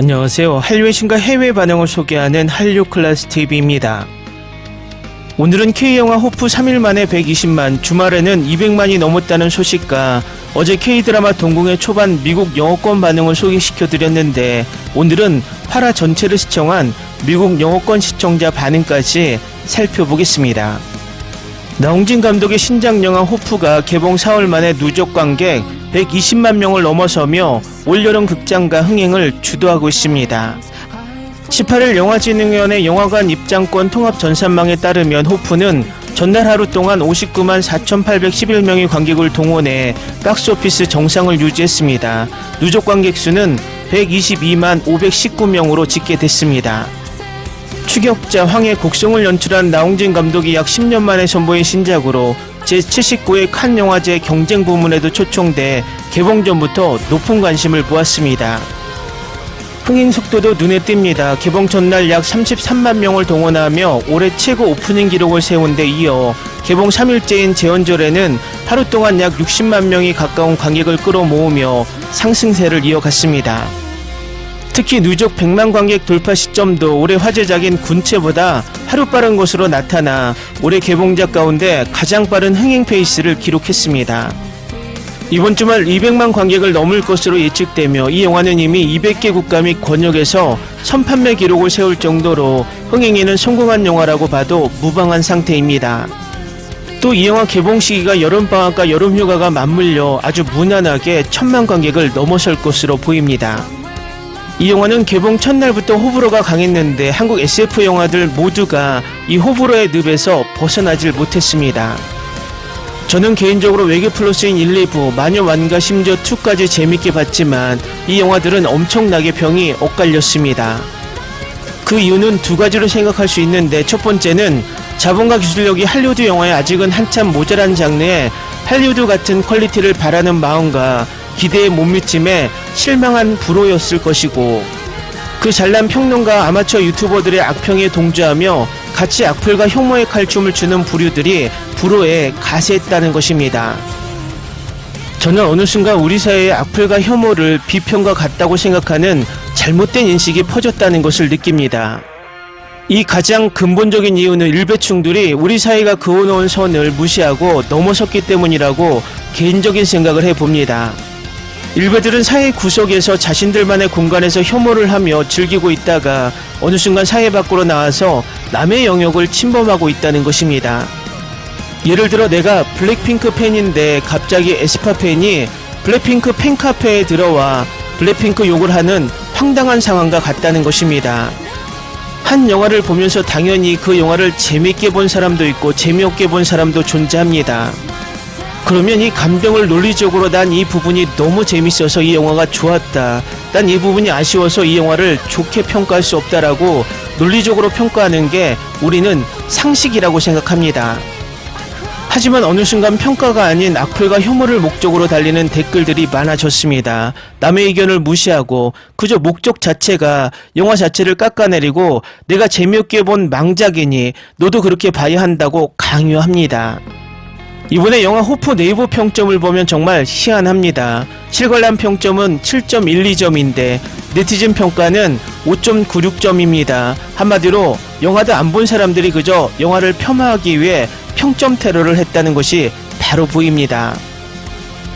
안녕하세요. 한류의 신과 해외 반응을 소개하는 한류클래스TV입니다. 오늘은 K영화 호프 3일 만에 120만, 주말에는 200만이 넘었다는 소식과 어제 K드라마 동궁의 초반 미국 영어권 반응을 소개시켜드렸는데, 오늘은 8화 전체를 시청한 미국 영어권 시청자 반응까지 살펴보겠습니다. 나홍진 감독의 신작 영화 호프가 개봉 4월 만에 누적 관객 120만 명을 넘어서며 올여름 극장가 흥행을 주도하고 있습니다. 18일 영화진흥원의 영화관 입장권 통합 전산망에 따르면 호프는 전날 하루 동안 59만 4,811명의 관객을 동원해 박스오피스 정상을 유지했습니다. 누적 관객 수는 122만 519명으로 집계됐습니다. 추격자 황해 곡성을 연출한 나홍진 감독이 약 10년 만에 선보인 신작으로 제79회 칸 영화제 경쟁 부문에도 초청돼 개봉 전부터 높은 관심을 모았습니다. 흥행 속도도 눈에 띕니다. 개봉 전날 약 33만 명을 동원하며 올해 최고 오프닝 기록을 세운 데 이어 개봉 3일째인 재헌절에는 하루 동안 약 60만 명이 가까운 관객을 끌어모으며 상승세를 이어갔습니다. 특히 누적 100만 관객 돌파 시점도 올해 화제작인 군체보다 하루 빠른 것으로 나타나 올해 개봉작 가운데 가장 빠른 흥행 페이스를 기록했습니다. 이번 주말 200만 관객을 넘을 것으로 예측되며 이 영화는 이미 200개 국가 및 권역에서 선판매 기록을 세울 정도로 흥행에는 성공한 영화라고 봐도 무방한 상태입니다. 또 이 영화 개봉 시기가 여름방학과 여름휴가가 맞물려 아주 무난하게 1000만 관객을 넘어설 것으로 보입니다. 이 영화는 개봉 첫날부터 호불호가 강했는데 한국 SF 영화들 모두가 이 호불호의 늪에서 벗어나질 못했습니다. 저는 개인적으로 외계 플러스인 1, 2부, 마녀 완가 심지어 2까지 재밌게 봤지만 이 영화들은 엄청나게 평이 엇갈렸습니다. 그 이유는 두 가지로 생각할 수 있는데, 첫 번째는 자본과 기술력이 할리우드 영화에 아직은 한참 모자란 장르에 할리우드 같은 퀄리티를 바라는 마음과 기대에 못 미침에 실망한 불호였을 것이고, 그 잘난 평론가 아마추어 유튜버들의 악평에 동조하며 같이 악플과 혐오의 칼춤을 추는 부류들이 불호에 가세했다는 것입니다. 저는 어느 순간 우리 사회의 악플과 혐오를 비평과 같다고 생각하는 잘못된 인식이 퍼졌다는 것을 느낍니다. 이 가장 근본적인 이유는 일배충들이 우리 사회가 그어놓은 선을 무시하고 넘어섰기 때문이라고 개인적인 생각을 해봅니다. 일베들은 사회 구석에서 자신들만의 공간에서 혐오를 하며 즐기고 있다가 어느 순간 사회 밖으로 나와서 남의 영역을 침범하고 있다는 것입니다. 예를 들어 내가 블랙핑크 팬인데 갑자기 에스파 팬이 블랙핑크 팬카페에 들어와 블랙핑크 욕을 하는 황당한 상황과 같다는 것입니다. 한 영화를 보면서 당연히 그 영화를 재밌게 본 사람도 있고 재미없게 본 사람도 존재합니다. 그러면 이 감정을 논리적으로 난 이 부분이 너무 재밌어서 이 영화가 좋았다, 난 이 부분이 아쉬워서 이 영화를 좋게 평가할 수 없다라고 논리적으로 평가하는 게 우리는 상식이라고 생각합니다. 하지만 어느 순간 평가가 아닌 악플과 혐오를 목적으로 달리는 댓글들이 많아졌습니다. 남의 의견을 무시하고 그저 목적 자체가 영화 자체를 깎아내리고 내가 재미없게 본 망작이니 너도 그렇게 봐야 한다고 강요합니다. 이번에 영화 호프 네이버 평점을 보면 정말 희한합니다. 실관람 평점은 7.12점인데 네티즌 평가는 5.96점입니다. 한마디로 영화도 안 본 사람들이 그저 영화를 폄하하기 위해 평점 테러를 했다는 것이 바로 보입니다.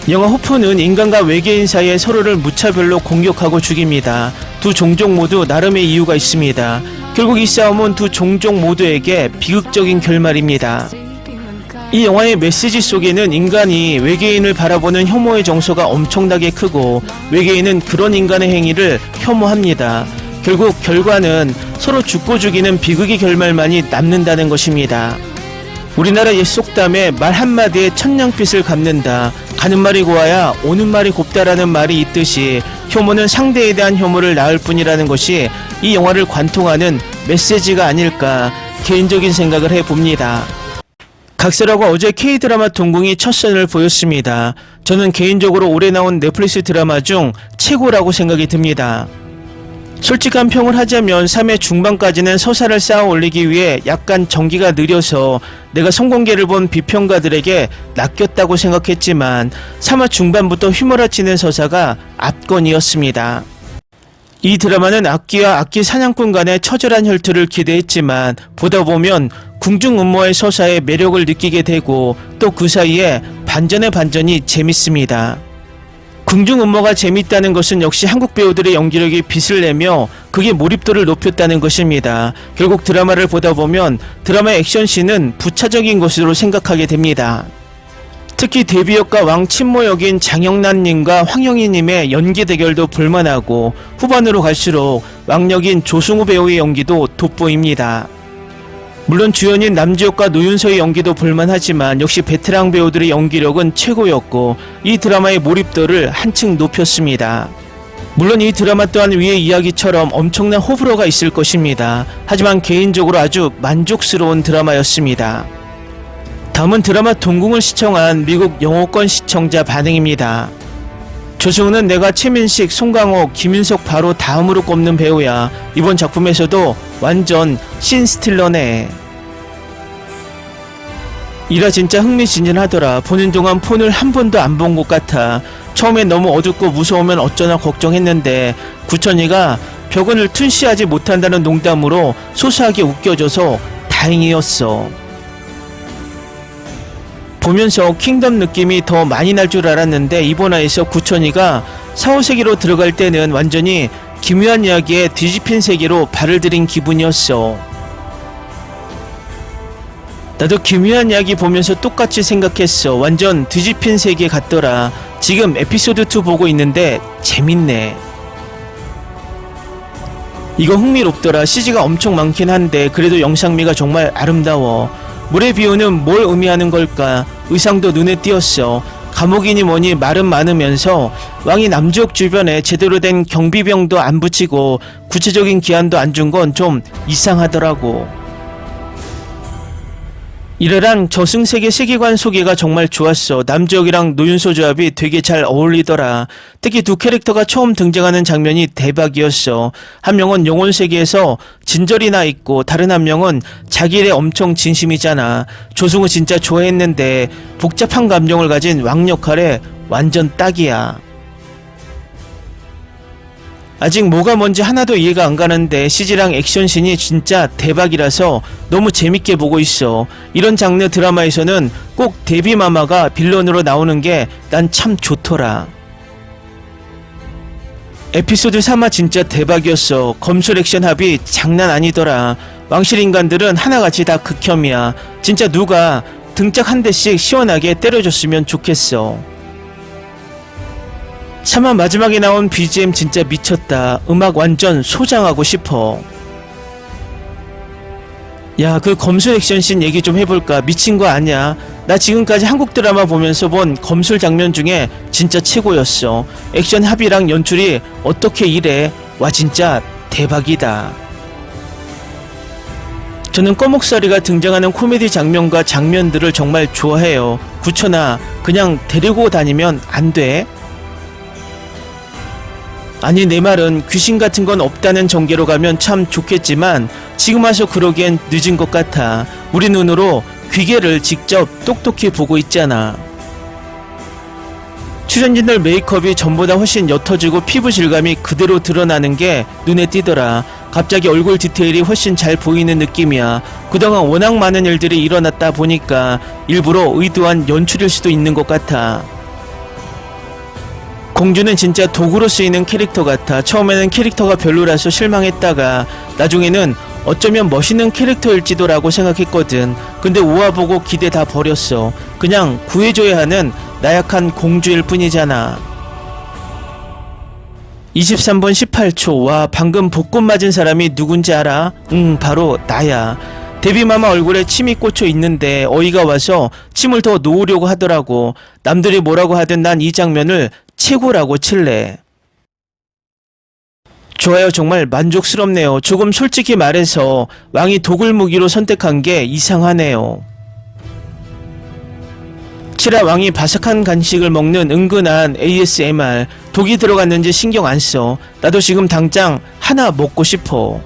영화 호프는 인간과 외계인 사이에 서로를 무차별로 공격하고 죽입니다. 두 종족 모두 나름의 이유가 있습니다. 결국 이 싸움은 두 종족 모두에게 비극적인 결말입니다. 이 영화의 메시지 속에는 인간이 외계인을 바라보는 혐오의 정서가 엄청나게 크고 외계인은 그런 인간의 행위를 혐오합니다. 결국 결과는 서로 죽고 죽이는 비극의 결말만이 남는다는 것입니다. 우리나라 옛 속담에 말 한마디에 천냥빚을 갚는다, 가는 말이 고와야 오는 말이 곱다라는 말이 있듯이 혐오는 상대에 대한 혐오를 낳을 뿐이라는 것이 이 영화를 관통하는 메시지가 아닐까 개인적인 생각을 해봅니다. 각설하고 어제 K드라마 동궁이 첫 선을 보였습니다. 저는 개인적으로 올해 나온 넷플릭스 드라마 중 최고라고 생각이 듭니다. 솔직한 평을 하자면 3회 중반까지는 서사를 쌓아 올리기 위해 약간 전개가 느려서 내가 성공개를 본 비평가들에게 낚였다고 생각했지만 3화 중반부터 휘몰아치는 서사가 압권이었습니다. 이 드라마는 악귀와 악귀 사냥꾼 간의 처절한 혈투를 기대했지만 보다 보면 궁중 음모의 서사에 매력을 느끼게 되고 또 그 사이에 반전의 반전이 재밌습니다. 궁중 음모가 재밌다는 것은 역시 한국 배우들의 연기력이 빛을 내며 그게 몰입도를 높였다는 것입니다. 결국 드라마를 보다 보면 드라마의 액션씬은 부차적인 것으로 생각하게 됩니다. 특히 데뷔역과 왕 친모 역인 장영란님과 황영희님의 연기 대결도 볼만하고 후반으로 갈수록 왕역인 조승우 배우의 연기도 돋보입니다. 물론 주연인 남주혁과 노윤서의 연기도 볼만하지만 역시 베테랑 배우들의 연기력은 최고였고 이 드라마의 몰입도를 한층 높였습니다. 물론 이 드라마 또한 위의 이야기처럼 엄청난 호불호가 있을 것입니다. 하지만 개인적으로 아주 만족스러운 드라마였습니다. 다음은 드라마 동궁을 시청한 미국 영어권 시청자 반응입니다. 조승우는 내가 최민식, 송강호, 김윤석 바로 다음으로 꼽는 배우야. 이번 작품에서도 완전 신스틸러네. 이라 진짜 흥미진진하더라. 보는 동안 폰을 한 번도 안 본 것 같아. 처음엔 너무 어둡고 무서우면 어쩌나 걱정했는데 구천이가 벽은을 툰시하지 못한다는 농담으로 소소하게 웃겨줘서 다행이었어. 보면서 킹덤 느낌이 더 많이 날 줄 알았는데 이번화에서 구천이가 사후세계로 들어갈 때는 완전히 기묘한 이야기에 뒤집힌 세계로 발을 들인 기분이었어. 나도 기묘한 이야기 보면서 똑같이 생각했어. 완전 뒤집힌 세계 같더라. 지금 에피소드 2 보고 있는데 재밌네. 이거 흥미롭더라. CG가 엄청 많긴 한데 그래도 영상미가 정말 아름다워. 물의 비유는 뭘 의미하는 걸까? 의상도 눈에 띄었어. 감옥이니 뭐니 말은 많으면서 왕이 남주혁 주변에 제대로 된 경비병도 안 붙이고 구체적인 기한도 안 준 건 좀 이상하더라고. 이래랑 저승세계 세계관 소개가 정말 좋았어. 남주혁이랑 노윤서 조합이 되게 잘 어울리더라. 특히 두 캐릭터가 처음 등장하는 장면이 대박이었어. 한 명은 영혼세계에서 진절이 나 있고 다른 한 명은 자기 일에 엄청 진심이잖아. 조승우 진짜 좋아했는데 복잡한 감정을 가진 왕 역할에 완전 딱이야. 아직 뭐가 뭔지 하나도 이해가 안 가는데 CG랑 액션씬이 진짜 대박이라서 너무 재밌게 보고 있어. 이런 장르 드라마에서는 꼭 데뷔마마가 빌런으로 나오는 게 난 참 좋더라. 에피소드 3화 진짜 대박이었어. 검술 액션 합이 장난 아니더라. 왕실 인간들은 하나같이 다 극혐이야. 진짜 누가 등짝 한 대씩 시원하게 때려줬으면 좋겠어. 3화 마지막에 나온 BGM 진짜 미쳤다. 음악 완전 소장하고 싶어. 야, 그 검술 액션씬 얘기 좀 해볼까? 미친 거 아니야? 나 지금까지 한국 드라마 보면서 본 검술 장면 중에 진짜 최고였어. 액션 합이랑 연출이 어떻게 이래? 와, 진짜 대박이다. 저는 꺼목살이가 등장하는 코미디 장면과 장면들을 정말 좋아해요. 구천아, 그냥 데리고 다니면 안 돼? 아니, 내 말은 귀신 같은 건 없다는 전개로 가면 참 좋겠지만 지금 와서 그러기엔 늦은 것 같아. 우리 눈으로 귀계를 직접 똑똑히 보고 있잖아. 출연진들 메이크업이 전보다 훨씬 옅어지고 피부 질감이 그대로 드러나는 게 눈에 띄더라. 갑자기 얼굴 디테일이 훨씬 잘 보이는 느낌이야. 그동안 워낙 많은 일들이 일어났다 보니까 일부러 의도한 연출일 수도 있는 것 같아. 공주는 진짜 도구로 쓰이는 캐릭터 같아. 처음에는 캐릭터가 별로라서 실망했다가 나중에는 어쩌면 멋있는 캐릭터일지도 라고 생각했거든. 근데 5화 보고 기대 다 버렸어. 그냥 구해줘야 하는 나약한 공주일 뿐이잖아. 23분 18초. 와, 방금 복권 맞은 사람이 누군지 알아? 바로 나야. 데뷔마마 얼굴에 침이 꽂혀 있는데 어이가 와서 침을 더 놓으려고 하더라고. 남들이 뭐라고 하든 난 이 장면을 최고라고 칠래. 좋아요. 정말 만족스럽네요. 조금 솔직히 말해서 왕이 독을 무기로 선택한 게 이상하네요. 치라 왕이 바삭한 간식을 먹는 은근한 ASMR. 독이 들어갔는지 신경 안 써. 나도 지금 당장 하나 먹고 싶어.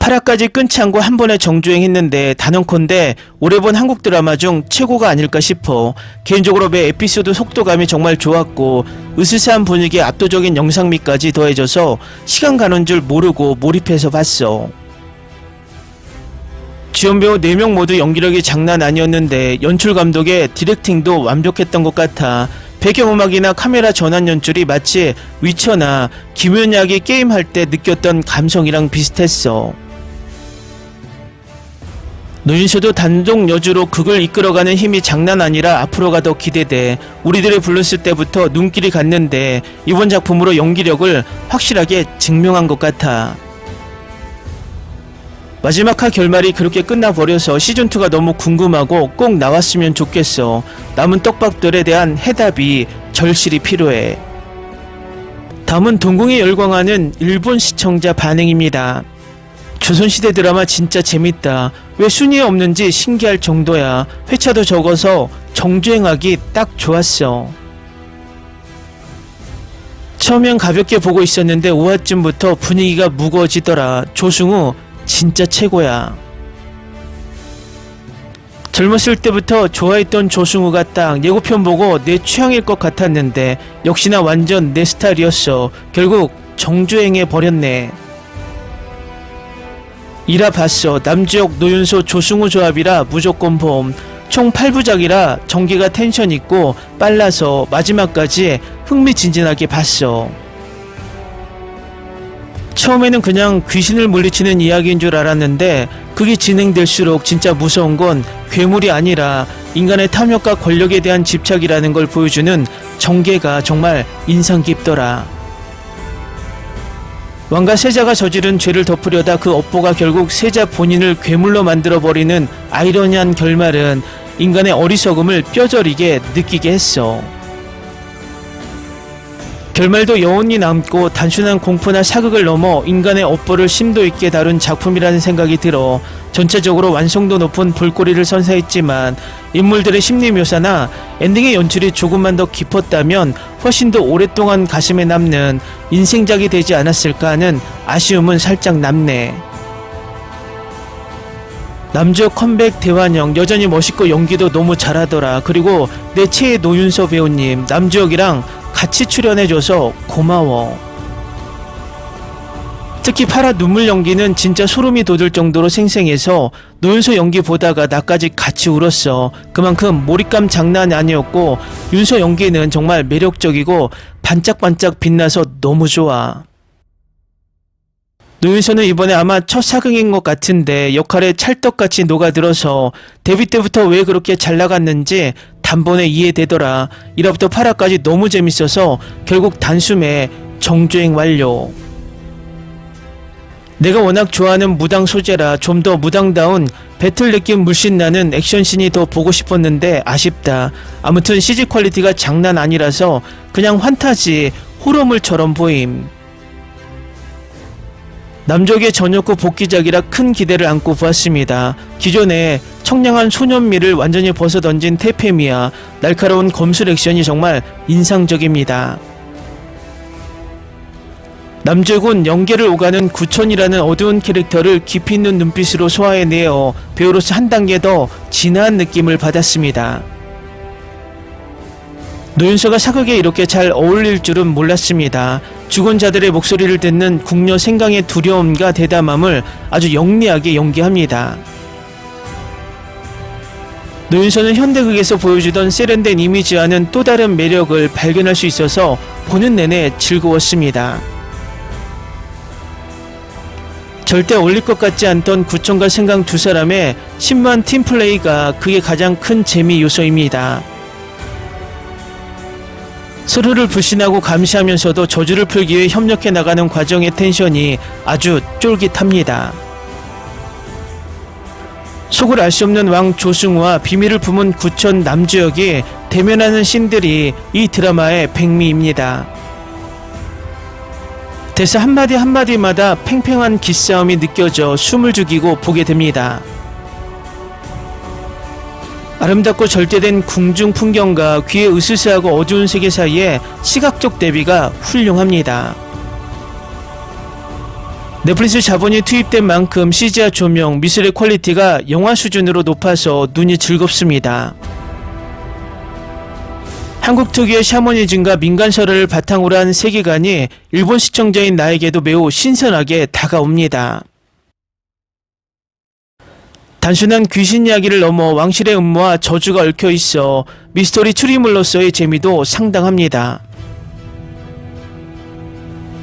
8화까지 끊지 않고 한 번에 정주행했는데 단언컨대 올해 본 한국 드라마 중 최고가 아닐까 싶어. 개인적으로 매 에피소드 속도감이 정말 좋았고 으스스한 분위기에 압도적인 영상미까지 더해져서 시간 가는 줄 모르고 몰입해서 봤어. 주연배우 4명 모두 연기력이 장난 아니었는데 연출 감독의 디렉팅도 완벽했던 것 같아. 배경음악이나 카메라 전환 연출이 마치 위쳐나 김연약이 게임할 때 느꼈던 감성이랑 비슷했어. 노윤서도 단독 여주로 극을 이끌어가는 힘이 장난 아니라 앞으로가 더 기대돼. 우리들이 불렀을 때부터 눈길이 갔는데 이번 작품으로 연기력을 확실하게 증명한 것 같아. 마지막 화 결말이 그렇게 끝나버려서 시즌2가 너무 궁금하고 꼭 나왔으면 좋겠어. 남은 떡밥들에 대한 해답이 절실히 필요해. 다음은 동궁에 열광하는 일본 시청자 반응입니다. 조선시대 드라마 진짜 재밌다. 왜 순위에 없는지 신기할 정도야. 회차도 적어서 정주행하기 딱 좋았어. 처음엔 가볍게 보고 있었는데 5화쯤부터 분위기가 무거워지더라. 조승우 진짜 최고야. 젊었을 때부터 좋아했던 조승우가 딱 예고편 보고 내 취향일 것 같았는데 역시나 완전 내 스타일이었어. 결국 정주행해 버렸네. 1화 봤어. 남주혁, 노윤소, 조승우 조합이라 무조건 봄. 총 8부작이라 전개가 텐션 있고 빨라서 마지막까지 흥미진진하게 봤어. 처음에는 그냥 귀신을 물리치는 이야기인 줄 알았는데 그게 진행될수록 진짜 무서운 건 괴물이 아니라 인간의 탐욕과 권력에 대한 집착이라는 걸 보여주는 전개가 정말 인상 깊더라. 왕과 세자가 저지른 죄를 덮으려다 그 업보가 결국 세자 본인을 괴물로 만들어버리는 아이러니한 결말은 인간의 어리석음을 뼈저리게 느끼게 했어. 결말도 여운이 남고 단순한 공포나 사극을 넘어 인간의 업보를 심도 있게 다룬 작품이라는 생각이 들어 전체적으로 완성도 높은 볼거리를 선사했지만 인물들의 심리 묘사나 엔딩의 연출이 조금만 더 깊었다면 훨씬 더 오랫동안 가슴에 남는 인생작이 되지 않았을까 하는 아쉬움은 살짝 남네. 남주혁 컴백 대환영 여전히 멋있고 연기도 너무 잘하더라. 그리고 내 최애 노윤서 배우님 남주혁이랑 같이 출연해줘서 고마워. 특히 8화 눈물 연기는 진짜 소름이 돋을 정도로 생생해서 노윤서 연기 보다가 나까지 같이 울었어. 그만큼 몰입감 장난 아니었고 윤서 연기는 정말 매력적이고 반짝반짝 빛나서 너무 좋아. 노윤서는 이번에 아마 첫 사극인 것 같은데 역할에 찰떡같이 녹아들어서 데뷔 때부터 왜 그렇게 잘 나갔는지 단번에 이해되더라. 1화부터 8화까지 너무 재밌어서 결국 단숨에 정주행 완료. 내가 워낙 좋아하는 무당 소재라 좀 더 무당다운 배틀 느낌 물씬 나는 액션씬이 더 보고 싶었는데 아쉽다. 아무튼 CG 퀄리티가 장난 아니라서 그냥 환타지 호러물처럼 보임. 남족의 전역구 복귀작이라 큰 기대를 안고 보았습니다. 기존에 청량한 소년미를 완전히 벗어던진 태페미와 날카로운 검술 액션이 정말 인상적입니다. 남주혁은 연계를 오가는 구천이라는 어두운 캐릭터를 깊이 있는 눈빛으로 소화해내어 배우로서 한 단계 더 진한 느낌을 받았습니다. 노윤서가 사극에 이렇게 잘 어울릴 줄은 몰랐습니다. 죽은 자들의 목소리를 듣는 궁녀 생강의 두려움과 대담함을 아주 영리하게 연기합니다. 노윤서는 현대극에서 보여주던 세련된 이미지와는 또 다른 매력을 발견할 수 있어서 보는 내내 즐거웠습니다. 절대 어울릴 것 같지 않던 구천과 생강 두 사람의 신묘한 팀플레이가 그게 가장 큰 재미 요소입니다. 서로를 불신하고 감시하면서도 저주를 풀기 위해 협력해 나가는 과정의 텐션이 아주 쫄깃합니다. 속을 알 수 없는 왕 조승우와 비밀을 품은 구천 남주혁이 대면하는 씬들이 이 드라마의 백미입니다. 대사 한마디 한마디마다 팽팽한 기싸움이 느껴져 숨을 죽이고 보게 됩니다. 아름답고 절제된 궁중 풍경과 귀에 으스스하고 어두운 세계 사이에 시각적 대비가 훌륭합니다. 넷플릭스 자본이 투입된 만큼 CG와 조명, 미술의 퀄리티가 영화 수준으로 높아서 눈이 즐겁습니다. 한국 특유의 샤머니즘과 민간설화를 바탕으로 한 세계관이 일본 시청자인 나에게도 매우 신선하게 다가옵니다. 단순한 귀신 이야기를 넘어 왕실의 음모와 저주가 얽혀 있어 미스터리 추리물로서의 재미도 상당합니다.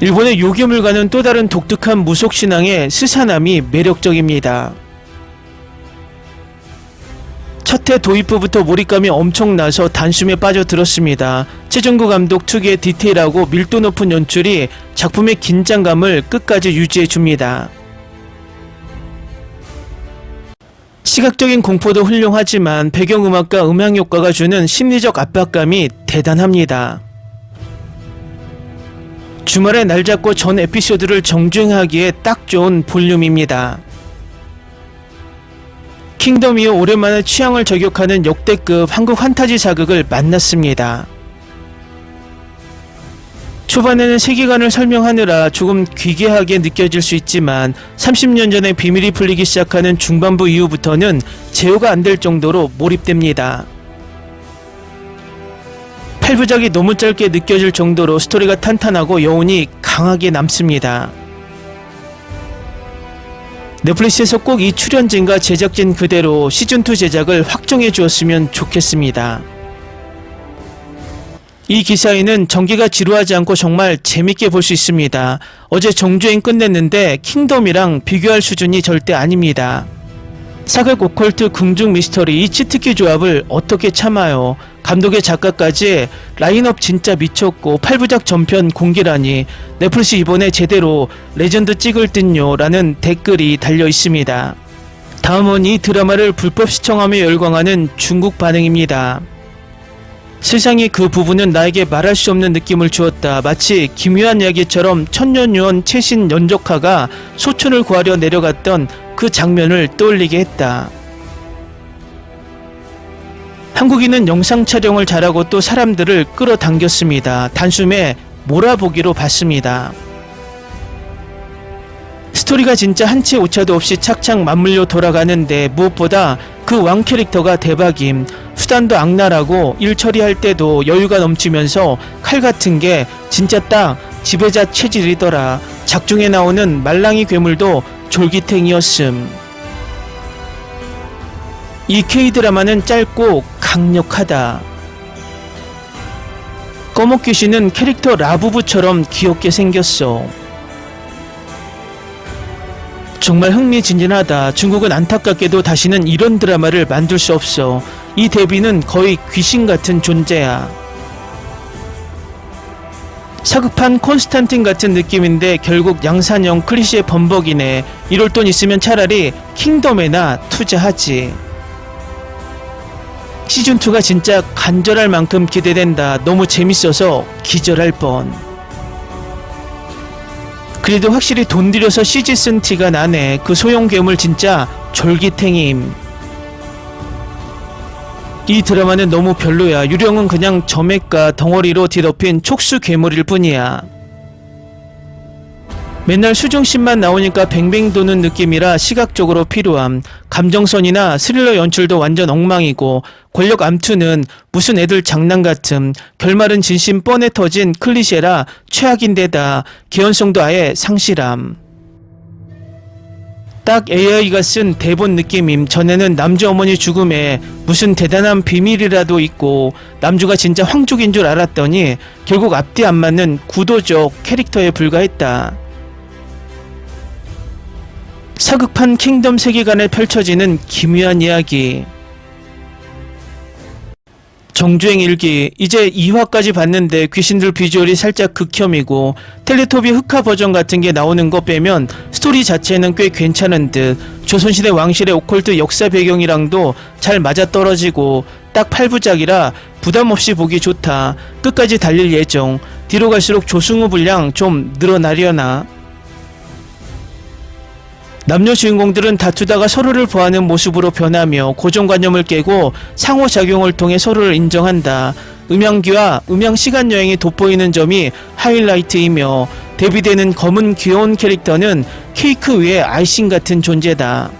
일본의 요괴물과는 또 다른 독특한 무속신앙의 스사남이 매력적입니다. 첫 해 도입부부터 몰입감이 엄청나서 단숨에 빠져들었습니다. 최정구 감독 특유의 디테일하고 밀도 높은 연출이 작품의 긴장감을 끝까지 유지해줍니다. 시각적인 공포도 훌륭하지만 배경음악과 음향효과가 주는 심리적 압박감이 대단합니다. 주말에 날 잡고 전 에피소드를 정주행하기에 딱 좋은 볼륨입니다. 킹덤 이후 오랜만에 취향을 저격하는 역대급 한국 판타지 사극을 만났습니다. 초반에는 세계관을 설명하느라 조금 기괴하게 느껴질 수 있지만 30년 전에 비밀이 풀리기 시작하는 중반부 이후부터는 제어가 안 될 정도로 몰입됩니다. 8부작이 너무 짧게 느껴질 정도로 스토리가 탄탄하고 여운이 강하게 남습니다. 넷플릭스에서 꼭 이 출연진과 제작진 그대로 시즌2 제작을 확정해 주었으면 좋겠습니다. 이 기사에는 전개가 지루하지 않고 정말 재밌게 볼 수 있습니다. 어제 정주행 끝냈는데 킹덤이랑 비교할 수준이 절대 아닙니다. 사극 오컬트 궁중 미스터리 이 치트키 조합을 어떻게 참아요. 감독의 작가까지 라인업 진짜 미쳤고 8부작 전편 공개라니 넷플릭스 이번에 제대로 레전드 찍을 듯요 라는 댓글이 달려 있습니다. 다음은 이 드라마를 불법 시청하며 열광하는 중국 반응입니다. 세상에 그 부분은 나에게 말할 수 없는 느낌을 주었다. 마치 기묘한 이야기처럼 천년유언 최신 연적하가 소촌을 구하려 내려갔던 그 장면을 떠올리게 했다. 한국인은 영상 촬영을 잘하고 또 사람들을 끌어당겼습니다. 단숨에 몰아보기로 봤습니다. 스토리가 진짜 한치 오차도 없이 착착 맞물려 돌아가는데 무엇보다 그 왕 캐릭터가 대박임. 수단도 악랄하고 일 처리할 때도 여유가 넘치면서 칼 같은 게 진짜 딱 지배자 체질이더라. 작중에 나오는 말랑이 괴물도 졸기탱이었음. 이 K드라마는 짧고 강력하다. 꺼먹귀신은 캐릭터 라부부처럼 귀엽게 생겼어. 정말 흥미진진하다. 중국은 안타깝게도 다시는 이런 드라마를 만들 수 없어. 이 데뷔는 거의 귀신 같은 존재야. 사극판 콘스탄틴 같은 느낌인데 결국 양산형 클리셰 범벅이네. 이럴 돈 있으면 차라리 킹덤에나 투자하지. 시즌2가 진짜 간절할 만큼 기대된다. 너무 재밌어서 기절할 뻔. 그래도 확실히 돈 들여서 CG 쓴 티가 나네. 그 소형 괴물 진짜 졸기탱임. 이 드라마는 너무 별로야. 유령은 그냥 점액과 덩어리로 뒤덮인 촉수 괴물일 뿐이야. 맨날 수중씬만 나오니까 뱅뱅 도는 느낌이라 시각적으로 필요함. 감정선이나 스릴러 연출도 완전 엉망이고 권력 암투는 무슨 애들 장난 같음. 결말은 진심 뻔해 터진 클리셰라 최악인데다 개연성도 아예 상실함. 딱 AI가 쓴 대본 느낌임. 전에는 남주 어머니 죽음에 무슨 대단한 비밀이라도 있고 남주가 진짜 황족인 줄 알았더니 결국 앞뒤 안 맞는 구도적 캐릭터에 불과했다. 사극판 킹덤 세계관에 펼쳐지는 기묘한 이야기. 정주행 일기. 이제 2화까지 봤는데 귀신들 비주얼이 살짝 극혐이고 텔레토비 흑화 버전 같은 게 나오는 거 빼면 스토리 자체는 꽤 괜찮은 듯. 조선시대 왕실의 오컬트 역사 배경이랑도 잘 맞아떨어지고 딱 8부작이라 부담없이 보기 좋다. 끝까지 달릴 예정. 뒤로 갈수록 조승우 분량 좀 늘어나려나. 남녀 주인공들은 다투다가 서로를 보하는 모습으로 변하며 고정관념을 깨고 상호작용을 통해 서로를 인정한다. 음향기와 음향 시간여행이 돋보이는 점이 하이라이트이며 데뷔되는 검은 귀여운 캐릭터는 케이크 위에 아이싱 같은 존재다.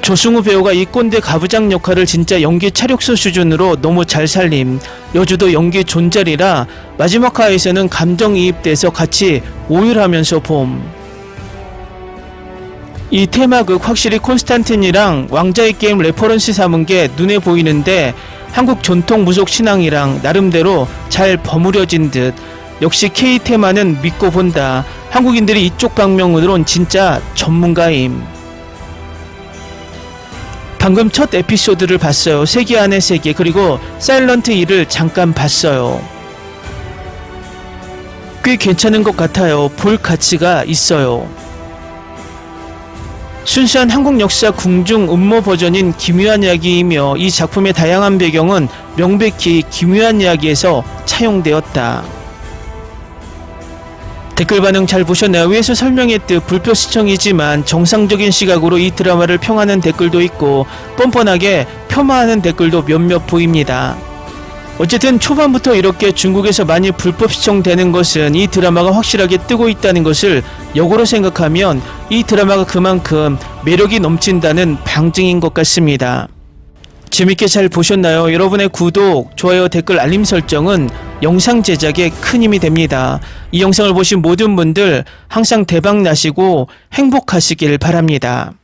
조승우 배우가 이 꼰대 가부장 역할을 진짜 연기 차력소 수준으로 너무 잘 살림. 여주도 연기 존잘이라 마지막 화에서는 감정이입돼서 같이 오일하면서 봄. 이 테마극 확실히 콘스탄틴이랑 왕자의 게임 레퍼런스 삼은 게 눈에 보이는데 한국 전통 무속 신앙이랑 나름대로 잘 버무려진 듯. 역시 K 테마는 믿고 본다. 한국인들이 이쪽 방면으론 진짜 전문가임. 방금 첫 에피소드를 봤어요. 세계 안의 세계. 그리고 사일런트 2를 잠깐 봤어요. 꽤 괜찮은 것 같아요. 볼 가치가 있어요. 순수한 한국 역사 궁중 음모 버전인 기묘한 이야기이며 이 작품의 다양한 배경은 명백히 기묘한 이야기에서 차용되었다. 댓글 반응 잘 보셨나요? 위에서 설명했듯 불법 시청이지만 정상적인 시각으로 이 드라마를 평하는 댓글도 있고 뻔뻔하게 폄하하는 댓글도 몇몇 보입니다. 어쨌든 초반부터 이렇게 중국에서 많이 불법 시청되는 것은 이 드라마가 확실하게 뜨고 있다는 것을 역으로 생각하면 이 드라마가 그만큼 매력이 넘친다는 방증인 것 같습니다. 재밌게 잘 보셨나요? 여러분의 구독, 좋아요, 댓글, 알림 설정은 영상 제작에 큰 힘이 됩니다. 이 영상을 보신 모든 분들 항상 대박 나시고 행복하시길 바랍니다.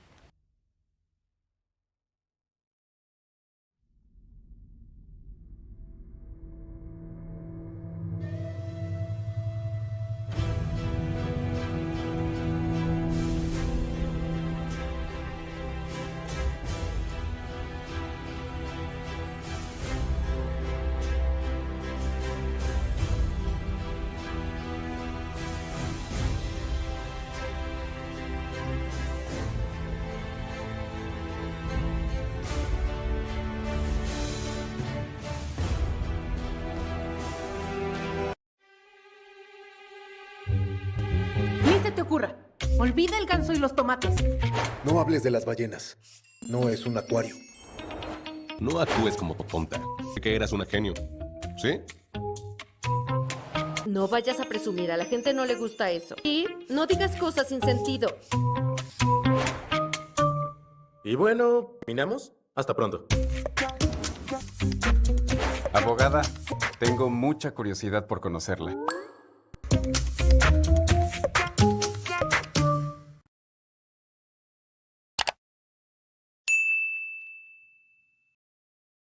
Ni se te ocurra. Olvida el ganso y los tomates. No hables de las ballenas. No es un acuario. No actúes como tonta. Sé que eras una genio. ¿Sí? No vayas a presumir, a la gente no le gusta eso. Y no digas cosas sin sentido. Y bueno, ¿terminamos? Hasta pronto. Abogada, tengo mucha curiosidad por conocerla.